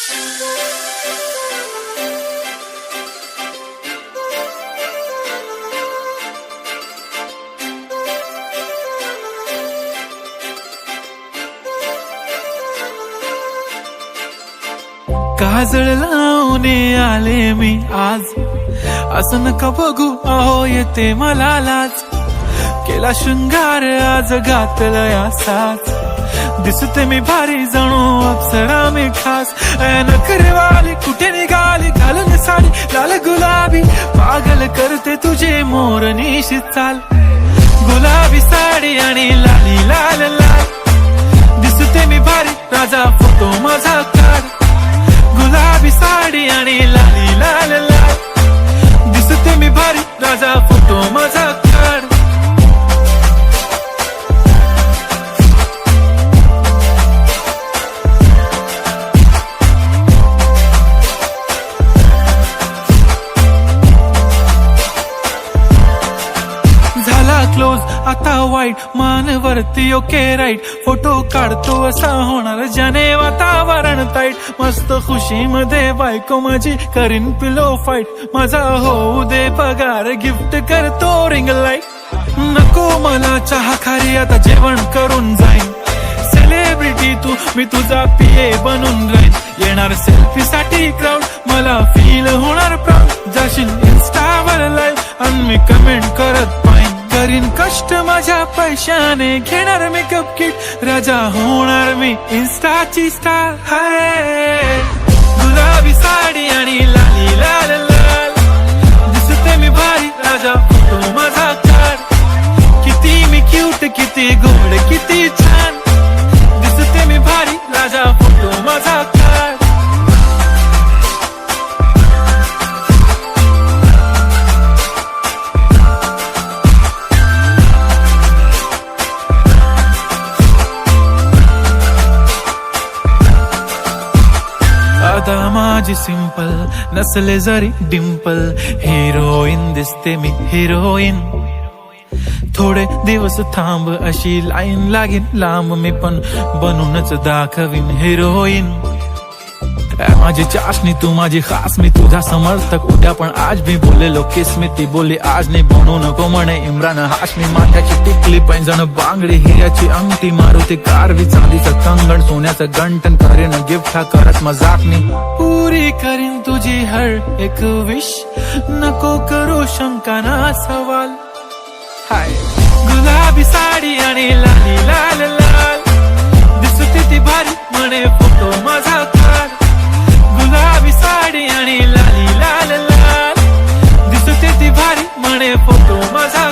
काजळ लावून आले मी आज, असं नका बघू अहो येते मला लाज. केला शृंगार आज घातलाय असाच, दिसते मी भारी जणू अप्सरा मी खास. नखरेवाली कुठे निघाली घालून साडी लाल गुलाबी, पागल करते तुझे मोरनीशी चाल. गुलाबी साडी आणि लाली लाल लाल, दिसते मी भारी राजा फोटो माझा काढ. गुलाबी साडी आणि लाली लाल लाल, दिसते मी भारी राजा फोटो माझा काढ. झाला क्लोज आता वाईट, मानवरती ओके राईट. फोटो काढतो असा होणार ज्याने वातावरण ताईट. मस्त खुशी मध्ये बायको माझी करीन पिलो फाईट. माझा होऊ दे पगार गिफ्ट करतो रिंग लाईट. नको मला चहा खारी आता जेवण करून जाईन. सेलिब्रिटी तू मी तुझा पिये बनून राहीन. येणार सेल्फी साठी क्राऊड मला फील होणार प्राऊड. जाशील इन्स्टावर लाईव्ह आणि मी कमेंट करत पाहिन. करीन कष्ट माझ्या पैशाने घेणार मेकअप किट. राजा होणार मी इन्स्टाची स्टार. हाय गुलाबी साडी आणि लाली लाल लाल, दिसते मी भारी राजा फोटो माझा काढ. किती मी क्यूट किती गोड किती छान, दिसते मी भारी राजा फोटो माझा काढ. आता माझी सिंपल नसले जरी डिंपल, हिरोईन दिसते मी हिरोईन. थोडे दिवस थांब अशी लाईन लागेल लांब, मी पण बनूनच दाखवीन हिरोईन. माझी चाशनी तू माझी खास, मी तुझा समर्थक उद्या पण आज मी बोलेलो किस मी. ती बोली आज नाही बनू नको म्हणे इम्रान हाशमी. माथ्याची टिकली पैंजण बांगडी हिऱ्याची अंगठी, मारुती कारवी चांदीचं कंगण सोन्याचं गंटन. करीन गिफ्ट हा करत मजाकनी, पुरी करीन तुझी हर एक विश. नको करू शंका ना सवाल. हाय गुलाबी साडी आणि लाली लाल लाल, दिसते ती भारी म्हणे फोटो माझा काढ. गुलाबी साडी आणि लाली लाल लाल, दिसते ती भारी म्हणे फोटो माझा